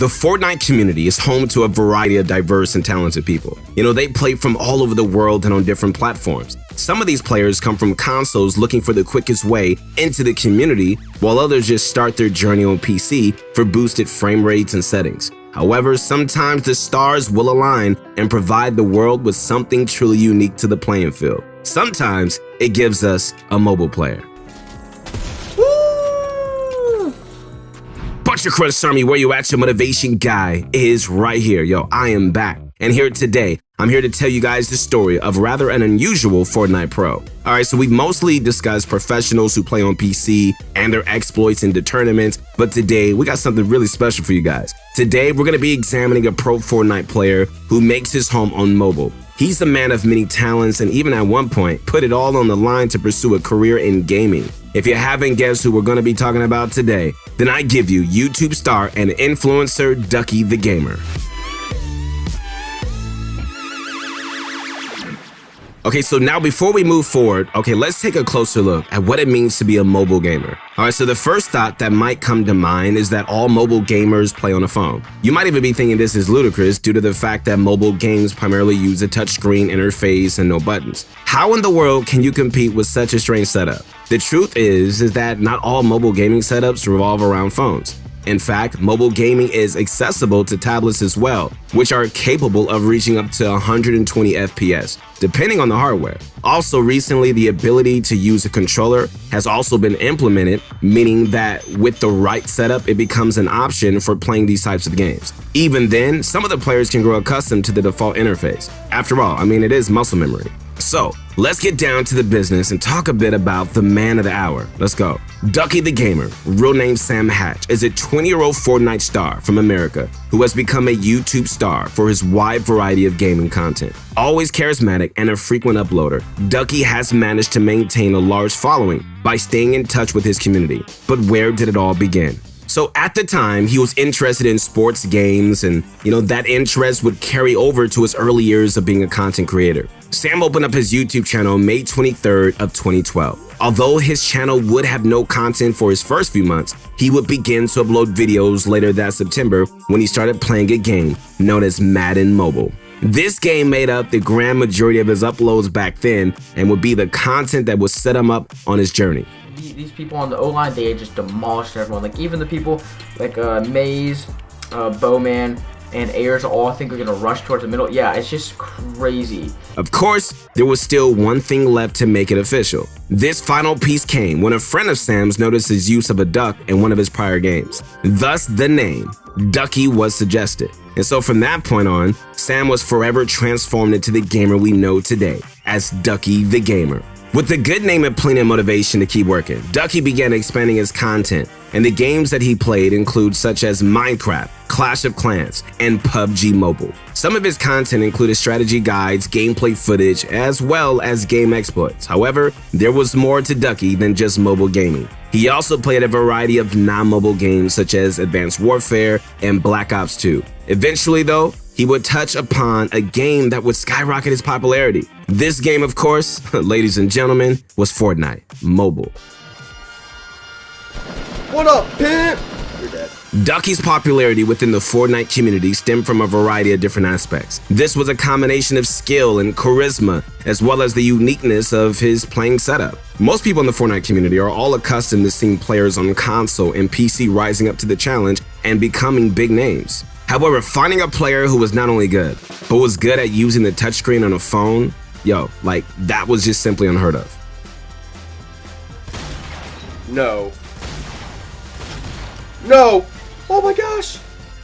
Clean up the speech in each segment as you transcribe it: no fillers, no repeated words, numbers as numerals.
The Fortnite community is home to a variety of diverse and talented people. They play from all over the world and on different platforms. Some of these players come from consoles looking for the quickest way into the community, while others just start their journey on PC for boosted frame rates and settings. However, sometimes the stars will align and provide the world with something truly unique to the playing field. Sometimes it gives us a mobile player. Bunch of Crunch Army, where you at? Your motivation guy is right here. Yo, I am back. And here today, I'm here to tell you guys the story of rather an unusual Fortnite pro. Alright, so we've mostly discussed professionals who play on PC and their exploits into tournaments, but today we got something really special for you guys. Today, we're going to be examining a pro Fortnite player who makes his home on mobile. He's a man of many talents and even at one point put it all on the line to pursue a career in gaming. If you haven't guessed who we're going to be talking about today, then I give you YouTube star and influencer DuckyTheGamer. Okay, so now before we move forward, let's take a closer look at what it means to be a mobile gamer. Alright, so the first thought that might come to mind is that all mobile gamers play on a phone. You might even be thinking this is ludicrous due to the fact that mobile games primarily use a touchscreen interface and no buttons. How in the world can you compete with such a strange setup? The truth is that not all mobile gaming setups revolve around phones. In fact, mobile gaming is accessible to tablets as well, which are capable of reaching up to 120 FPS, depending on the hardware. Also, recently, the ability to use a controller has also been implemented, meaning that with the right setup, it becomes an option for playing these types of games. Even then, some of the players can grow accustomed to the default interface. After all, it is muscle memory. So, let's get down to the business and talk a bit about the man of the hour. Let's go. DuckyTheGamer, real name Sam Hatch, is a 20-year-old Fortnite star from America who has become a YouTube star for his wide variety of gaming content. Always charismatic and a frequent uploader, Ducky has managed to maintain a large following by staying in touch with his community. But where did it all begin? So at the time, he was interested in sports games and, that interest would carry over to his early years of being a content creator. Sam opened up his YouTube channel May 23rd of 2012. Although his channel would have no content for his first few months, he would begin to upload videos later that September when he started playing a game known as Madden Mobile. This game made up the grand majority of his uploads back then and would be the content that would set him up on his journey. These people on the O-line, they just demolished everyone. Like, even the people like Maze, Bowman, and Ayers all I think are gonna rush towards the middle. Yeah, it's just crazy. Of course, there was still one thing left to make it official. This final piece came when a friend of Sam's noticed his use of a duck in one of his prior games. Thus, the name Ducky was suggested. And so from that point on, Sam was forever transformed into the gamer we know today as DuckyTheGamer. With a good name and plenty of motivation to keep working, Ducky began expanding his content, and the games that he played include such as Minecraft, Clash of Clans, and PUBG Mobile. Some of his content included strategy guides, gameplay footage, as well as game exploits. However, there was more to Ducky than just mobile gaming. He also played a variety of non-mobile games such as Advanced Warfare and Black Ops 2. Eventually though, he would touch upon a game that would skyrocket his popularity. This game, of course, ladies and gentlemen, was Fortnite Mobile. What up, pimp? You're dead. Ducky's popularity within the Fortnite community stemmed from a variety of different aspects. This was a combination of skill and charisma, as well as the uniqueness of his playing setup. Most people in the Fortnite community are all accustomed to seeing players on console and PC rising up to the challenge and becoming big names. However, finding a player who was not only good, but was good at using the touchscreen on a phone, that was just simply unheard of. No. No! Oh my gosh!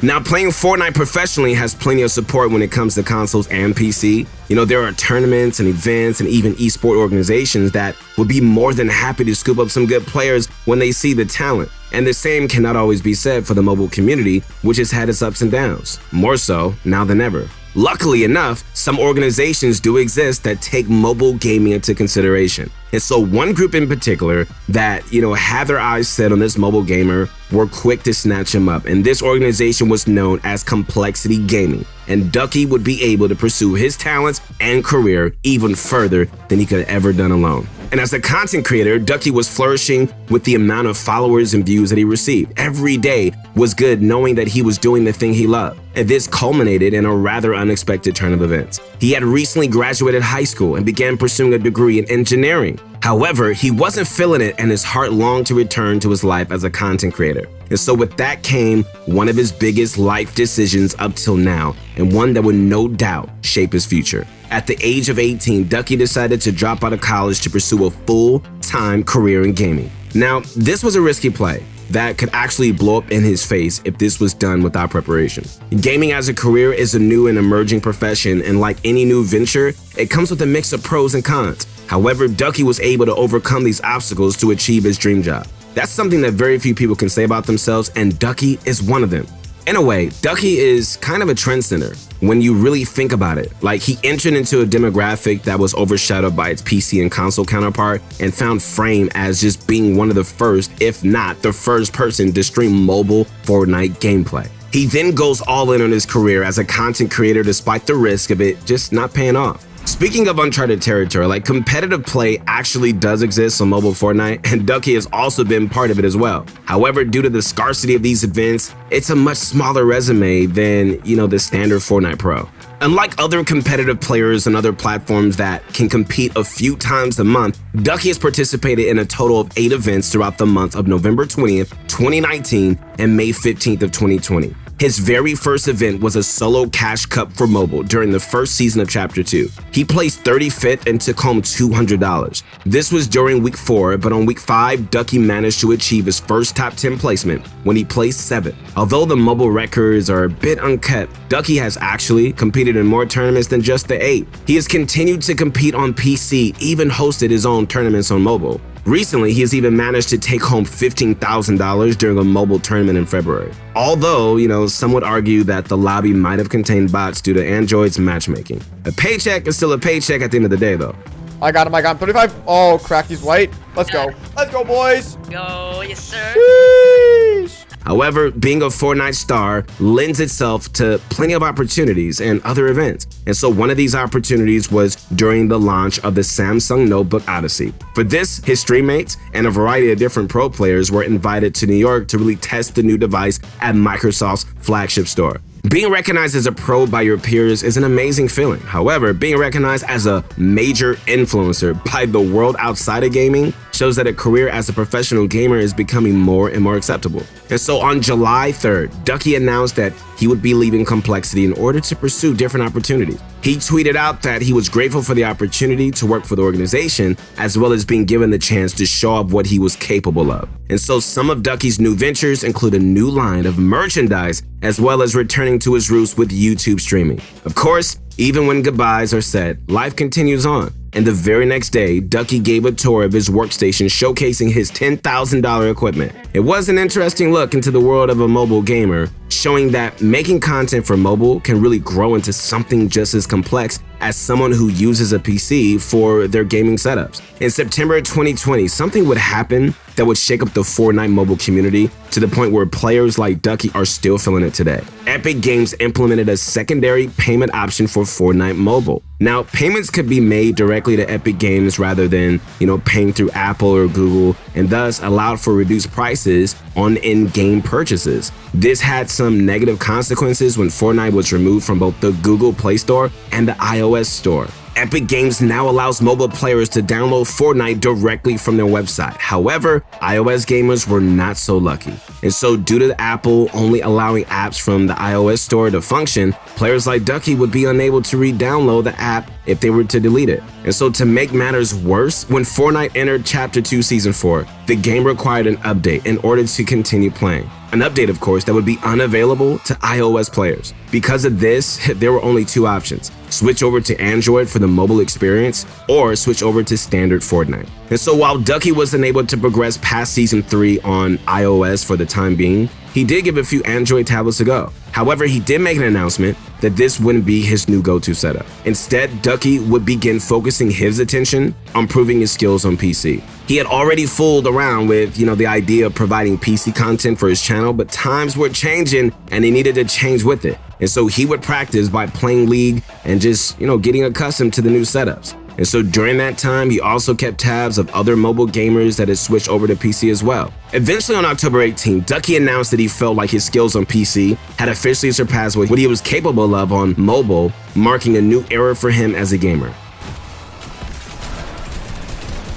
Now, playing Fortnite professionally has plenty of support when it comes to consoles and PC. There are tournaments and events and even esport organizations that would be more than happy to scoop up some good players when they see the talent. And the same cannot always be said for the mobile community, which has had its ups and downs, more so now than ever. Luckily enough, some organizations do exist that take mobile gaming into consideration. And so one group in particular that, had their eyes set on this mobile gamer were quick to snatch him up. And this organization was known as Complexity Gaming. And Ducky would be able to pursue his talents and career even further than he could have ever done alone. And as a content creator, Ducky was flourishing with the amount of followers and views that he received. Every day was good knowing that he was doing the thing he loved. And this culminated in a rather unexpected turn of events. He had recently graduated high school and began pursuing a degree in engineering. However, he wasn't feeling it and his heart longed to return to his life as a content creator. And so with that came one of his biggest life decisions up till now, and one that would no doubt shape his future. At the age of 18, Ducky decided to drop out of college to pursue a full-time career in gaming. Now, this was a risky play that could actually blow up in his face if this was done without preparation. Gaming as a career is a new and emerging profession, and like any new venture, it comes with a mix of pros and cons. However, Ducky was able to overcome these obstacles to achieve his dream job. That's something that very few people can say about themselves, and Ducky is one of them. In a way, Ducky is kind of a trendsetter when you really think about it. Like, he entered into a demographic that was overshadowed by its PC and console counterpart and found fame as just being one of the first, if not the first person to stream mobile Fortnite gameplay. He then goes all in on his career as a content creator despite the risk of it just not paying off. Speaking of uncharted territory, like, competitive play actually does exist on mobile Fortnite, and Ducky has also been part of it as well. However, due to the scarcity of these events, it's a much smaller resume than, the standard Fortnite Pro. Unlike other competitive players and other platforms that can compete a few times a month, Ducky has participated in a total of 8 events throughout the months of November 20th, 2019 and May 15th of 2020. His very first event was a solo cash cup for mobile during the first season of Chapter 2. He placed 35th and took home $200. This was during week 4, but on week 5, Ducky managed to achieve his first top 10 placement when he placed 7th. Although the mobile records are a bit unkept, Ducky has actually competed in more tournaments than just the 8. He has continued to compete on PC, even hosted his own tournaments on mobile. Recently, he has even managed to take home $15,000 during a mobile tournament in February. Although, some would argue that the lobby might have contained bots due to Android's matchmaking. A paycheck is still a paycheck at the end of the day, though. I got him. 35. Oh, crack. He's white. Let's go. Let's go, boys. Go, yes, sir. Sheesh. However, being a Fortnite star lends itself to plenty of opportunities and other events. And so one of these opportunities was during the launch of the Samsung Notebook Odyssey. For this, his streammates and a variety of different pro players were invited to New York to really test the new device at Microsoft's flagship store. Being recognized as a pro by your peers is an amazing feeling. However, being recognized as a major influencer by the world outside of gaming shows that a career as a professional gamer is becoming more and more acceptable. And so on July 3rd, Ducky announced that he would be leaving Complexity in order to pursue different opportunities. He tweeted out that he was grateful for the opportunity to work for the organization, as well as being given the chance to show off what he was capable of. And so some of Ducky's new ventures include a new line of merchandise, as well as returning to his roots with YouTube streaming. Of course, even when goodbyes are said, life continues on. And the very next day, Ducky gave a tour of his workstation showcasing his $10,000 equipment. It was an interesting look into the world of a mobile gamer, showing that making content for mobile can really grow into something just as complex as someone who uses a PC for their gaming setups. In September 2020, something would happen that would shake up the Fortnite mobile community to the point where players like Ducky are still feeling it today. Epic Games implemented a secondary payment option for Fortnite Mobile. Now, payments could be made directly to Epic Games rather than, paying through Apple or Google, and thus allowed for reduced prices on in-game purchases. This had some negative consequences when Fortnite was removed from both the Google Play Store and the iOS Store. Epic Games now allows mobile players to download Fortnite directly from their website. However, iOS gamers were not so lucky. And so due to Apple only allowing apps from the iOS store to function, players like Ducky would be unable to re-download the app if they were to delete it. And so to make matters worse, when Fortnite entered Chapter 2 Season 4, the game required an update in order to continue playing. An update, of course, that would be unavailable to iOS players. Because of this, there were only 2 options: switch over to Android for the mobile experience, or switch over to standard Fortnite. And so while Ducky was unable to progress past Season 3 on iOS for the time being, he did give a few Android tablets a go. However, he did make an announcement that this wouldn't be his new go-to setup. Instead, Ducky would begin focusing his attention on proving his skills on PC. He had already fooled around with, the idea of providing PC content for his channel, but times were changing and he needed to change with it. And so he would practice by playing League and just, getting accustomed to the new setups. And so during that time, he also kept tabs of other mobile gamers that had switched over to PC as well. Eventually on October 18, Ducky announced that he felt like his skills on PC had officially surpassed what he was capable of on mobile, marking a new era for him as a gamer.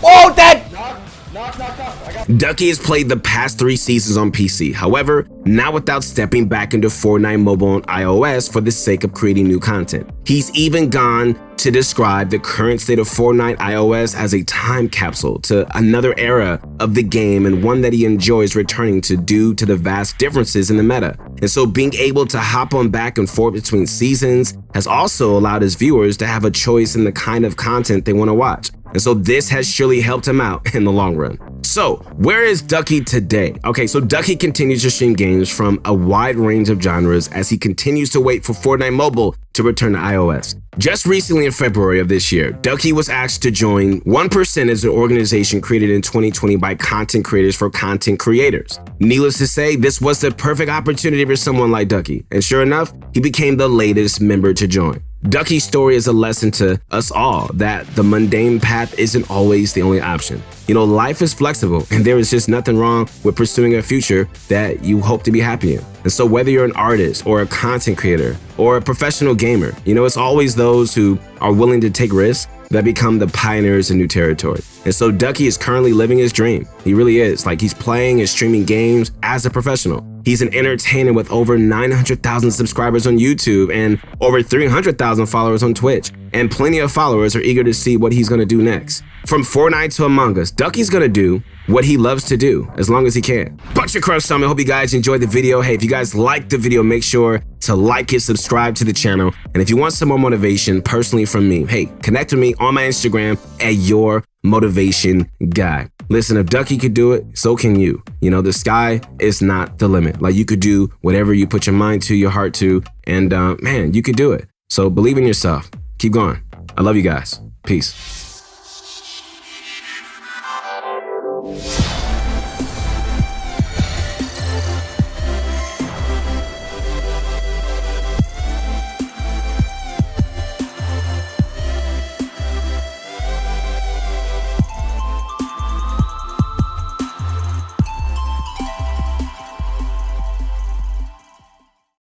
Oh, that! Knock. I got Ducky has played the past 3 seasons on PC, however, not without stepping back into Fortnite Mobile on iOS for the sake of creating new content. He's even gone to describe the current state of Fortnite iOS as a time capsule to another era of the game and one that he enjoys returning to due to the vast differences in the meta. And so being able to hop on back and forth between seasons has also allowed his viewers to have a choice in the kind of content they want to watch. And so this has surely helped him out in the long run. So where is Ducky today? Okay, so Ducky continues to stream games from a wide range of genres as he continues to wait for Fortnite Mobile to return to iOS. Just recently in February of this year, Ducky was asked to join 1% as an organization created in 2020 by content creators for content creators. Needless to say, this was the perfect opportunity for someone like Ducky, and sure enough, he became the latest member to join. Ducky's story is a lesson to us all that the mundane path isn't always the only option. You know, life is flexible and there is just nothing wrong with pursuing a future that you hope to be happy in. And so whether you're an artist or a content creator or a professional gamer, you know, it's always those who are willing to take risks that become the pioneers in new territory. And so Ducky is currently living his dream. He really is. Like, he's playing and streaming games as a professional. He's an entertainer with over 900,000 subscribers on YouTube and over 300,000 followers on Twitch. And plenty of followers are eager to see what he's gonna do next. From Fortnite to Among Us, Ducky's gonna do what he loves to do as long as he can. Bunch of crush on me. Hope you guys enjoyed the video. Hey, if you guys liked the video, make sure to like it, subscribe to the channel. And if you want some more motivation personally from me, hey, connect with me on my Instagram at Your Motivation Guy. Listen, if Ducky could do it, so can you. You know, the sky is not the limit. Like, you could do whatever you put your mind to, your heart to, and man, you could do it. So believe in yourself. Keep going. I love you guys. Peace.